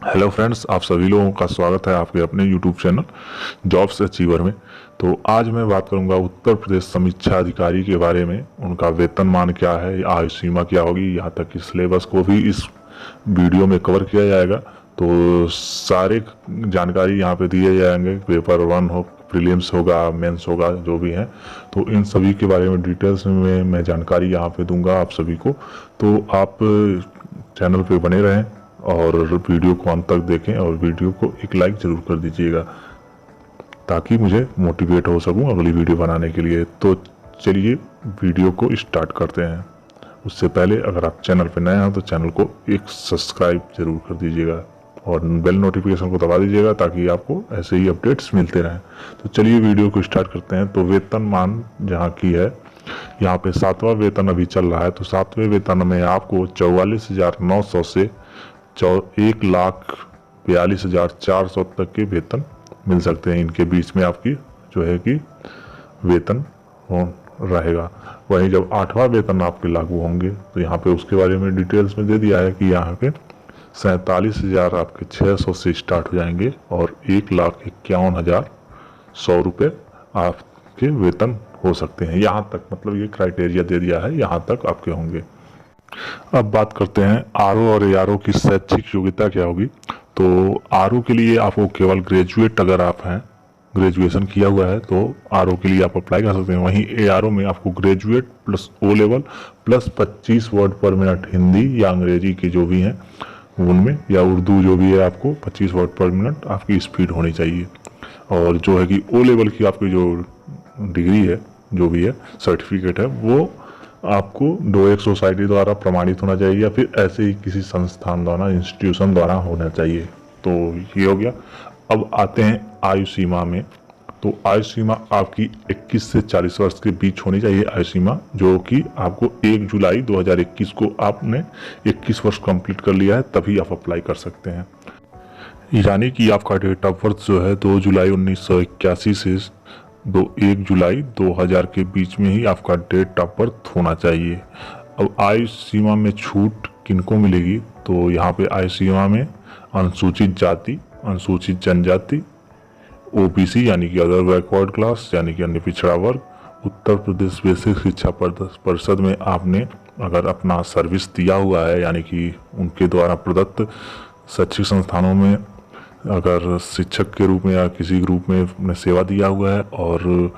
Hello friends, आप सभी लोगों का स्वागत है आपके अपने यूट्यूब चैनल जॉब्स अचीवर में। तो आज मैं बात करूंगा उत्तर प्रदेश समीक्षा अधिकारी के बारे में। उनका वेतनमान क्या है, आयु सीमा क्या होगी, यहाँ तक कि सिलेबस को भी इस वीडियो में कवर किया जाएगा। तो सारे जानकारी यहाँ पे दिए जाएंगे। पेपर 1 हो, प्रीलिम्स होगा, मेंस होगा, जो भी है, तो इन सभी के बारे में डिटेल्स में मैं जानकारी यहाँ पे दूंगा आप सभी को। तो आप चैनल पे बने रहें और वीडियो को अंत तक देखें और वीडियो को एक लाइक ज़रूर कर दीजिएगा ताकि मुझे मोटिवेट हो सकूं अगली वीडियो बनाने के लिए। तो चलिए वीडियो को स्टार्ट करते हैं। उससे पहले अगर आप चैनल पर नए हैं तो चैनल को एक सब्सक्राइब जरूर कर दीजिएगा और बेल नोटिफिकेशन को दबा दीजिएगा ताकि आपको ऐसे ही अपडेट्स मिलते रहें। तो चलिए वीडियो को स्टार्ट करते हैं। तो वेतनमान जहाँ की है, यहाँ पे 7वां वेतन अभी चल रहा है। तो 7वें वेतन में आपको 44,900 से 1,42,400 तक के वेतन मिल सकते हैं। इनके बीच में आपकी जो है कि वेतन रहेगा। वहीं जब 8वां वेतन आपके लागू होंगे तो यहाँ पे उसके बारे में डिटेल्स में दे दिया है कि यहाँ पे 47,000 आपके 600 से स्टार्ट हो जाएंगे और 1,51,100 रुपये आपके वेतन हो सकते हैं। यहाँ तक मतलब ये क्राइटेरिया दे दिया है, यहाँ तक आपके होंगे। अब बात करते हैं आरओ और एआरओ की शैक्षिक योग्यता क्या होगी। तो आरओ के लिए आपको केवल ग्रेजुएट, अगर आप हैं ग्रेजुएशन किया हुआ है तो आरओ के लिए आप अप्लाई कर सकते हैं। वहीं एआरओ में आपको graduate plus O level plus 25 word per minute Hindi या अंग्रेजी के जो भी हैं उनमें, या उर्दू जो भी है, आपको 25 वर्ड पर मिनट आपकी स्पीड होनी चाहिए। और जो है कि ओ लेवल की आपकी जो डिग्री है, जो भी है सर्टिफिकेट है, वो आपको डोएक सोसाइटी द्वारा प्रमाणित होना चाहिए या फिर ऐसे ही किसी संस्थान द्वारा, इंस्टीट्यूशन द्वारा होना चाहिए। तो ये हो गया। अब आते हैं आयु सीमा में। तो आयु सीमा आपकी 21 से 40 वर्ष के बीच होनी चाहिए आयु सीमा, जो कि आपको 1 जुलाई 2021 को आपने 21 वर्ष कंप्लीट कर लिया है तभी आप अप्लाई कर सकते हैं। यानी कि आपका डेट ऑफ बर्थ जो है 2 जुलाई 1981 से 1 जुलाई 2000 के बीच में ही आपका डेट ऑफ बर्थ होना चाहिए। अब आयु सीमा में छूट किनको मिलेगी, तो यहाँ पे आयु सीमा में अनुसूचित जाति, अनुसूचित जनजाति, ओबीसी यानी कि अदर बैकवर्ड क्लास यानी कि अन्य पिछड़ा वर्ग, उत्तर प्रदेश बेसिक शिक्षा परिषद में आपने अगर अपना सर्विस दिया हुआ है, यानी कि उनके द्वारा प्रदत्त शैक्षिक संस्थानों में अगर शिक्षक के रूप में या किसी ग्रुप में आपने सेवा दिया हुआ है और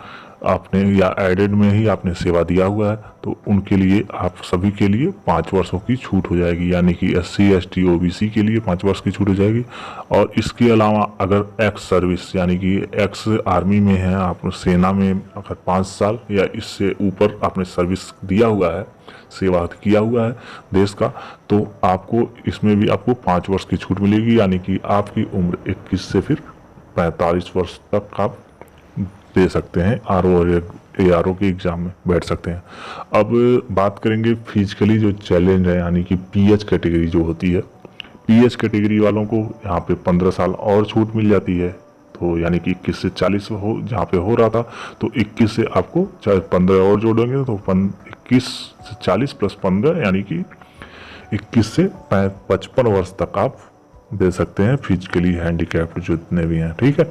आपने या एडेड में ही आपने सेवा दिया हुआ है, तो उनके लिए आप सभी के लिए 5 वर्षों की छूट हो जाएगी। यानी कि SC ST OBC के लिए 5 वर्ष की छूट हो जाएगी। और इसके अलावा अगर एक्स सर्विस यानी कि एक्स आर्मी में है, आप सेना में अगर 5 साल या इससे ऊपर आपने सर्विस दिया हुआ है, सेवा किया हुआ है देश का, तो आपको इसमें भी आपको 5 वर्ष की छूट मिलेगी। यानी कि आपकी उम्र 21 से फिर 45 वर्ष तक आप दे सकते हैं, आरओ और एआरओ के एग्जाम में बैठ सकते हैं। अब बात करेंगे फिजिकली जो चैलेंज है, यानी कि पीएच कैटेगरी जो होती है। पीएच कैटेगरी वालों को यहाँ पे 15 साल और छूट मिल जाती है। तो यानी कि 21 से 40 हो, जहाँ पे हो रहा था, तो 21 से आपको 15 और जोड़ेंगे तो 21 से 40 प्लस 15 यानी कि 21 से 55 वर्ष तक आप दे सकते हैं फिजिकली हैंडीकैप्ड जितने भी हैं। ठीक है,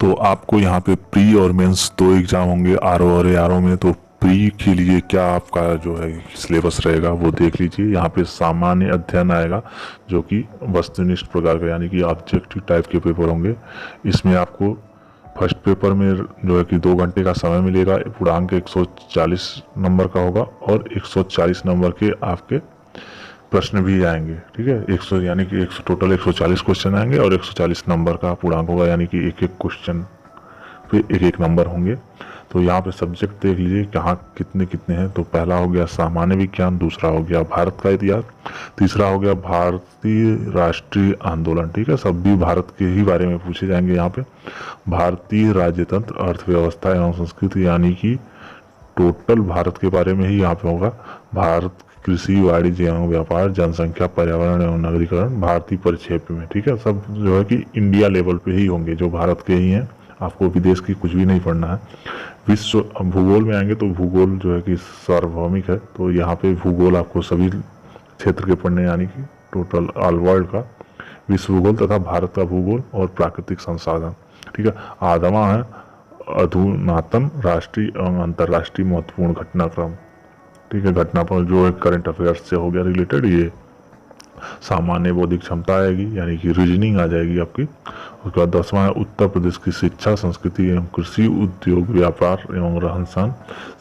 तो आपको यहाँ पे प्री और मेंस 2 एग्जाम होंगे आरओ और एआरओ में। तो प्री के लिए क्या आपका जो है सिलेबस रहेगा वो देख लीजिए। यहाँ पे सामान्य अध्ययन आएगा जो कि वस्तुनिष्ठ प्रकार का यानी कि ऑब्जेक्टिव टाइप के पेपर होंगे। इसमें आपको फर्स्ट पेपर में जो है कि 2 घंटे का समय मिलेगा। पूर्णांक 140 नंबर का होगा और 140 नंबर के आपके प्रश्न भी आएंगे। ठीक है, 100 यानी कि 100 टोटल 140 क्वेश्चन आएंगे और 140 नंबर का पूर्णांक होगा, यानी कि एक क्वेश्चन पे एक नंबर होंगे। तो यहाँ पे सब्जेक्ट देख लीजिए कहाँ कितने कितने हैं। तो पहला हो गया सामान्य विज्ञान, दूसरा हो गया भारत का इतिहास, तीसरा हो गया भारतीय राष्ट्रीय आंदोलन। ठीक है, सब भी भारत के ही बारे में पूछे जाएंगे। यहाँ पे भारतीय राज्यतंत्र, अर्थव्यवस्था एवं संस्कृति, यानी कि टोटल भारत के बारे में ही यहाँ पे होगा। भारत कृषि, वाणिज्य एवं व्यापार, जनसंख्या, पर्यावरण एवं नगरीकरण, भारतीय परिक्षेप में। ठीक है, सब जो है कि इंडिया लेवल पे ही होंगे, जो भारत के ही हैं। आपको विदेश की कुछ भी नहीं पढ़ना है। विश्व भूगोल में आएंगे तो भूगोल जो है कि सार्वभौमिक है, तो यहाँ पे भूगोल आपको सभी क्षेत्र के पढ़ने, यानी कि टोटल ऑल वर्ल्ड का। विश्व भूगोल तथा भारत का भूगोल और प्राकृतिक संसाधन। ठीक है। आठवां है अधुनातन राष्ट्रीय एवं अंतर्राष्ट्रीय महत्वपूर्ण घटनाक्रम। ठीक है, घटनाक्रम जो है करंट अफेयर्स से हो गया रिलेटेड। ये सामान्य बौद्धिक क्षमता आएगी, यानी कि रीजनिंग आ जाएगी आपकी। उसके बाद 10वां है उत्तर प्रदेश की शिक्षा, संस्कृति एवं कृषि, उद्योग, व्यापार एवं रहन सहन,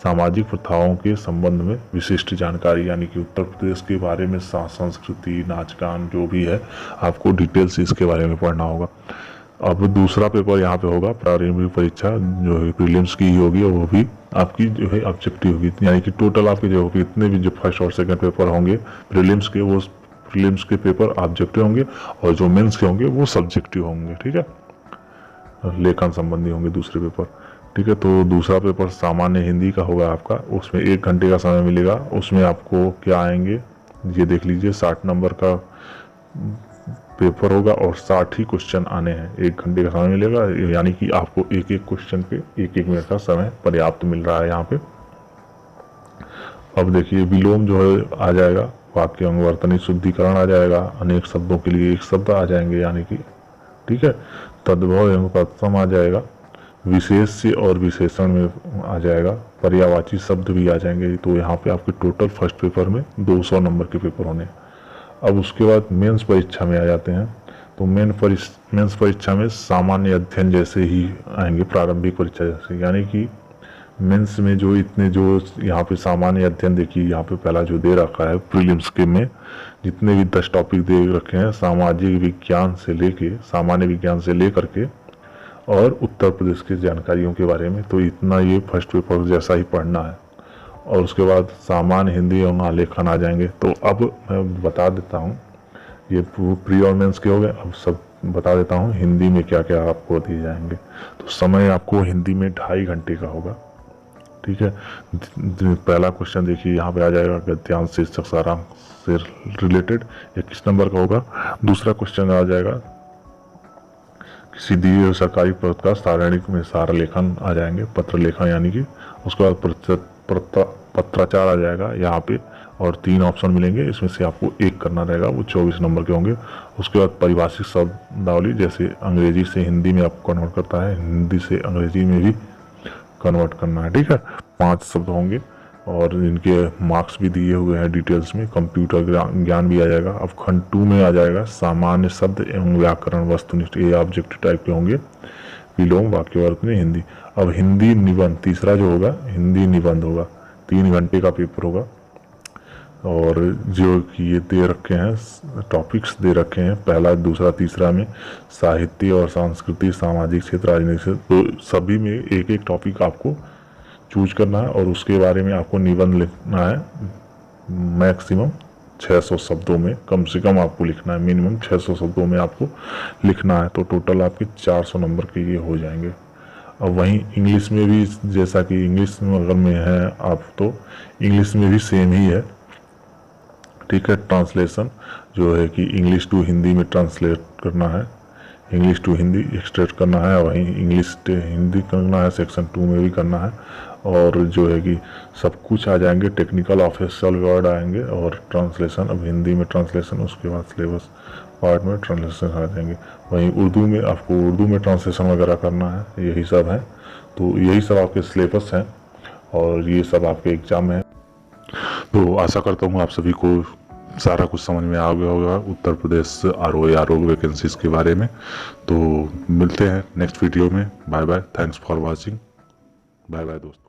सामाजिक प्रथाओं के संबंध में विशिष्ट जानकारी, यानी कि उत्तर प्रदेश के बारे में संस्कृति, नाच गान जो भी है आपको डिटेल्स इसके बारे में पढ़ना होगा। अब दूसरा पेपर यहाँ पे होगा प्रारंभिक परीक्षा जो है प्रीलिम्स की ही होगी, और वो भी आपकी जो है ऑब्जेक्टिव होगी, यानी कि टोटल आपके जो इतने भी जो फर्स्ट और सेकंड पेपर होंगे प्रीलिम्स के, वो प्रीलिम्स के पेपर ऑब्जेक्टिव होंगे और जो मेंस के होंगे वो सब्जेक्टिव होंगे। ठीक है, लेखन संबंधी होंगे दूसरे पेपर। ठीक है, तो दूसरा पेपर सामान्य हिंदी का होगा आपका, उसमें 1 घंटे का समय मिलेगा। उसमें आपको क्या आएंगे ये देख लीजिए, 60 नंबर का पेपर होगा और 60 ही क्वेश्चन आने हैं। 1 घंटे का समय मिलेगा, यानी कि आपको एक एक क्वेश्चन पे 1-1 मिनट का समय पर्याप्त मिल रहा है यहाँ पे। अब देखिए विलोम जो है आ जाएगा, वाक्य अंगवर्तनी शुद्धिकरण आ जाएगा, अनेक शब्दों के लिए एक शब्द आ जाएंगे, यानी कि ठीक है। तद्भव एवं तत्सम आ जाएगा, विशेष से और विशेषण में आ जाएगा, पर्यायवाची शब्द भी आ जाएंगे। तो यहाँ पे आपके टोटल फर्स्ट पेपर में 200 नंबर के पेपर होने। अब उसके बाद मेंस परीक्षा में आ जाते हैं। तो मेंस परीक्षा में सामान्य अध्ययन जैसे ही आएंगे, प्रारंभिक परीक्षा जैसे, यानी कि मेंस में जो इतने जो यहाँ पे सामान्य अध्ययन देखिए, यहाँ पे पहला जो दे रखा है प्रीलिम्स के में जितने भी 10 टॉपिक दे रखे हैं, सामाजिक विज्ञान से लेके सामान्य विज्ञान से लेकर के और उत्तर प्रदेश की जानकारियों के बारे में, तो इतना ये फर्स्ट पेपर जैसा ही पढ़ना है। और उसके बाद सामान्य हिंदी एवं आलेखन आ जाएंगे। तो अब मैं बता देता हूँ, ये प्री और मेंस के हो गए, अब सब बता देता हूँ हिंदी में क्या क्या आपको दिए जाएंगे। तो समय आपको हिंदी में 2.5 घंटे का होगा। ठीक है, पहला क्वेश्चन देखिए यहाँ पे आ जाएगा गद्यांश शीर्षक सारांश से रिलेटेड, 21 नंबर का होगा। दूसरा क्वेश्चन आ जाएगा किसी दिए हुए सरकारी पद का सारणिक में सारा लेखन आ जाएंगे, पत्र लेखन यानी कि। उसके बाद पत्राचार आ जाएगा यहाँ पे, और 3 ऑप्शन मिलेंगे, इसमें से आपको एक करना रहेगा, वो 24 नंबर के होंगे। उसके बाद परिभाषित शब्दावली, जैसे अंग्रेजी से हिंदी में आपको कन्वर्ट करता है, हिंदी से अंग्रेजी में भी कन्वर्ट करना है। ठीक है, 5 शब्द होंगे और इनके मार्क्स भी दिए हुए हैं डिटेल्स में। कंप्यूटर ज्ञान भी आ जाएगा। अब खंड 2 में आ जाएगा सामान्य शब्द एवं व्याकरण वस्तुनिष्ठ, ये ऑब्जेक्टिव टाइप के होंगे। विलोम, वाक्यवर्तनी, हिंदी। अब हिंदी निबंध तीसरा जो होगा हिंदी निबंध होगा, 3 घंटे का पेपर होगा। और जो कि ये दे रखे हैं टॉपिक्स दे रखे हैं, पहला, दूसरा, तीसरा में साहित्य और संस्कृति, सामाजिक क्षेत्र, राजनीतिक क्षेत्र, तो सभी में एक एक टॉपिक आपको चूज करना है और उसके बारे में आपको निबंध लिखना है। मैक्सिमम 600 शब्दों में कम से कम आपको लिखना है, मिनिमम 600 शब्दों में आपको लिखना है। तो टोटल आपके 400 नंबर के ये हो जाएंगे। अब वहीं इंग्लिश में भी, जैसा कि इंग्लिश में अगर में है आप, तो इंग्लिश में भी सेम ही है। ठीक है, ट्रांसलेशन जो है कि इंग्लिश टू हिंदी में ट्रांसलेट करना है, इंग्लिश टू हिंदी एक्सट्रेट करना है, वहीं इंग्लिश टू हिंदी करना है, सेक्शन 2 में भी करना है। और जो है कि सब कुछ आ जाएंगे, टेक्निकल ऑफिशियल वर्ड आएंगे और ट्रांसलेशन, अब हिंदी में ट्रांसलेशन, उसके बाद सिलेबस पार्ट में ट्रांसलेशन आ जाएंगे। वहीं उर्दू में आपको उर्दू में ट्रांसलेशन वगैरह करना है, यही सब है। तो यही सब आपके सिलेबस हैं और ये सब आपके एग्जाम में है। तो आशा करता हूँ आप सभी को सारा कुछ समझ में आ गया होगा उत्तर प्रदेश आरओ वैकेंसीज के बारे में। तो मिलते हैं नेक्स्ट वीडियो में। Bye bye, thanks for watching, bye bye दोस्तों।